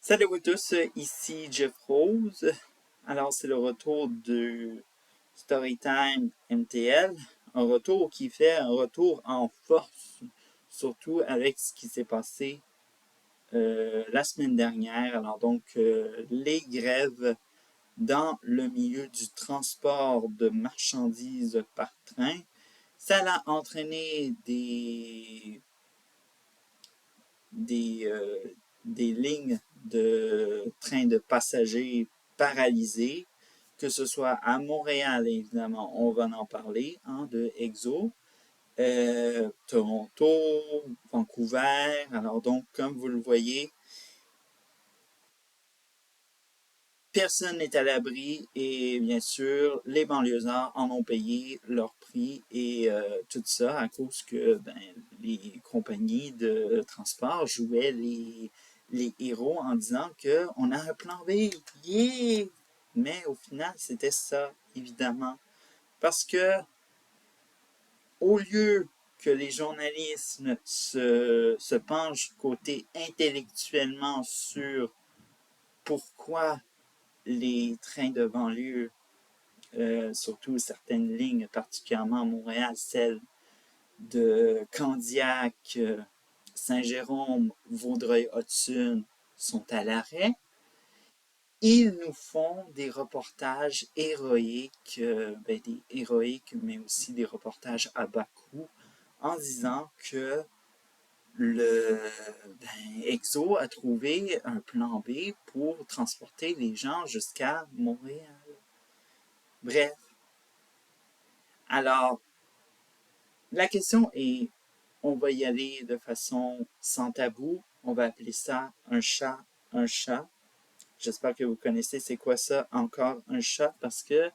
Salut à tous, ici Jeff Rose. Alors, c'est le retour de Storytime MTL. Un retour qui fait un retour en force, surtout avec ce qui s'est passé la semaine dernière. Alors, donc, les grèves dans le milieu du transport de marchandises par train. Ça a entraîné des, des lignes de trains de passagers paralysées, que ce soit à Montréal, évidemment, on va en parler, hein, de EXO, Toronto, Vancouver. Alors donc, comme vous le voyez, personne n'est à l'abri et bien sûr, les banlieusards en ont payé leur prix et tout ça à cause que les compagnies de transport jouaient les héros en disant qu'on a un plan B, yeah! Mais au final, c'était ça, évidemment. Parce que au lieu que les journalistes se penchent côté intellectuellement sur pourquoi les trains de banlieue, surtout certaines lignes, particulièrement à Montréal, celles de Candiac, Saint-Jérôme, Vaudreuil-Hudson, sont à l'arrêt. Ils nous font des reportages héroïques, mais aussi des reportages à bas coût, en disant que le EXO a trouvé un plan B pour transporter les gens jusqu'à Montréal. Bref, alors, la question est, on va y aller de façon sans tabou, on va appeler ça un chat, un chat. J'espère que vous connaissez c'est quoi ça, encore un chat, parce que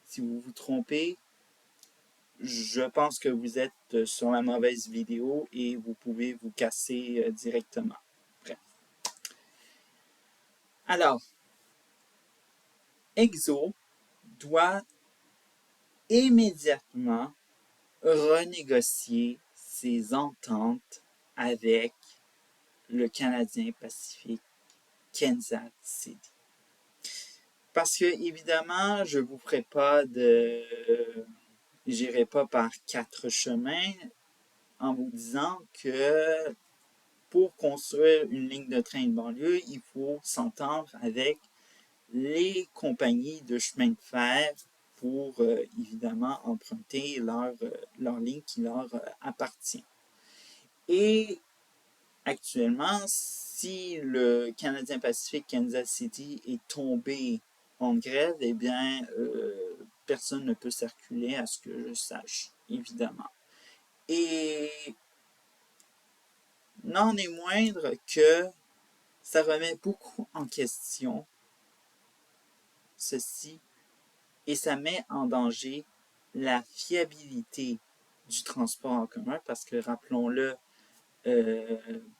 si vous vous trompez, je pense que vous êtes sur la mauvaise vidéo et vous pouvez vous casser directement. Bref. Alors, EXO doit immédiatement renégocier ses ententes avec le Canadien Pacifique Kansas City. Parce que, évidemment, je vous ferai pas de... J'irai pas par quatre chemins en vous disant que pour construire une ligne de train de banlieue, il faut s'entendre avec les compagnies de chemin de fer pour, évidemment, emprunter leur ligne qui leur appartient. Et actuellement, si le Canadien Pacifique Kansas City est tombé en grève, eh bien, personne ne peut circuler à ce que je sache, évidemment. Et n'en est moindre que ça remet beaucoup en question ceci et ça met en danger la fiabilité du transport en commun parce que, rappelons-le,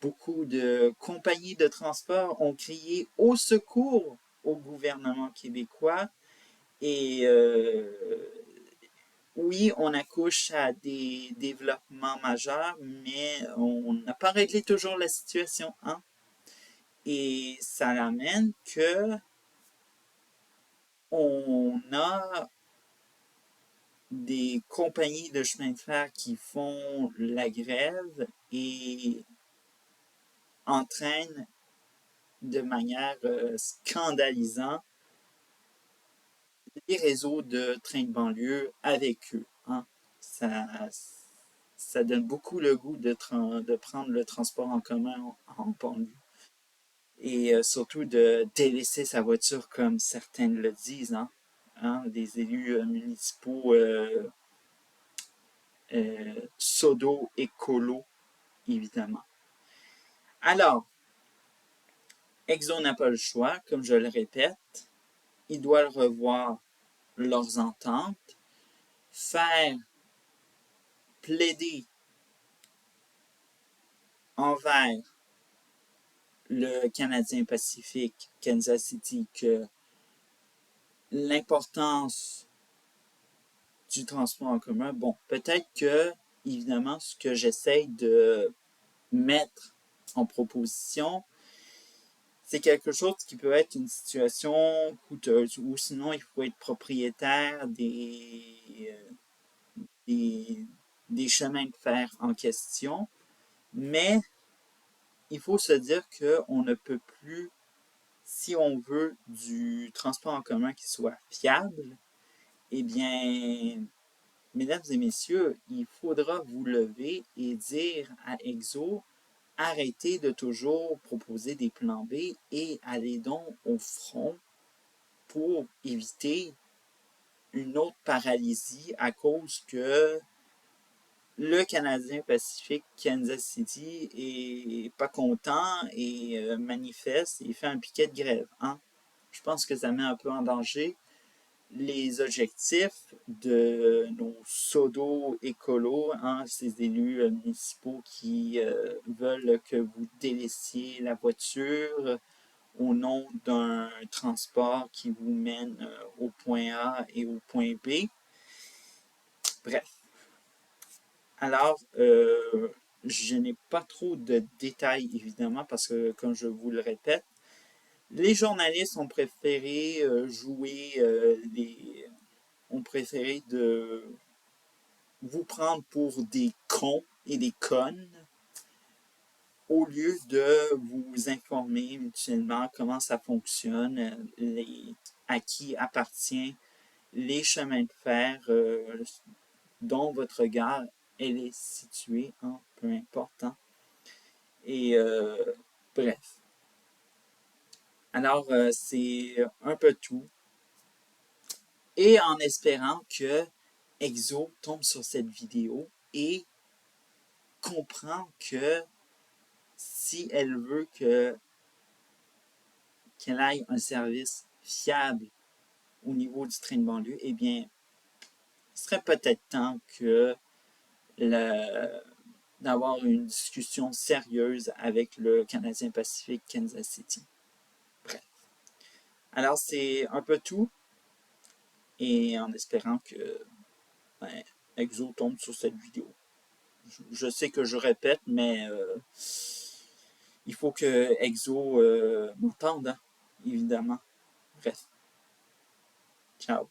beaucoup de compagnies de transport ont crié au secours au gouvernement québécois et oui, on accouche à des développements majeurs, mais on n'a pas réglé toujours la situation, hein? Et ça amène que on a des compagnies de chemin de fer qui font la grève et entraînent de manière scandalisante les réseaux de trains de banlieue avec eux, hein. Ça donne beaucoup le goût de prendre le transport en commun en banlieue. Et surtout de délaisser sa voiture comme certains le disent, hein, des élus municipaux sodo-écolo, évidemment. Alors, EXO n'a pas le choix, comme je le répète. Ils doivent revoir leurs ententes, faire plaider envers le Canadien Pacifique Kansas City que l'importance du transport en commun, bon, peut-être que, évidemment, ce que j'essaie de mettre en proposition, c'est quelque chose qui peut être une situation coûteuse, ou sinon il faut être propriétaire des, des chemins de fer en question. Mais il faut se dire qu'on ne peut plus, si on veut du transport en commun qui soit fiable, eh bien, mesdames et messieurs, il faudra vous lever et dire à Exo, arrêtez de toujours proposer des plans B et allez donc au front pour éviter une autre paralysie à cause que le Canadien Pacifique Kansas City est pas content et manifeste et fait un piquet de grève. Hein? Je pense que ça met un peu en danger les objectifs de nos pseudo-écolos, hein, ces élus municipaux qui veulent que vous délaissiez la voiture au nom d'un transport qui vous mène au point A et au point B. Bref. Alors, je n'ai pas trop de détails, évidemment, parce que, comme je vous le répète, les journalistes ont préféré ont préféré de vous prendre pour des cons et des connes au lieu de vous informer mutuellement comment ça fonctionne, à qui appartient les chemins de fer dont votre gare elle est située, hein, peu importe. Hein. Et bref. Alors, c'est un peu tout. Et en espérant que Exo tombe sur cette vidéo et comprend que si elle veut qu'elle aille un service fiable au niveau du train de banlieue, eh bien, il serait peut-être temps que d'avoir une discussion sérieuse avec le Canadien Pacifique Kansas City. Bref. Alors, c'est un peu tout. Et en espérant que ben, Exo tombe sur cette vidéo. Je sais que je répète, mais il faut que Exo m'entende, hein, évidemment. Bref. Ciao.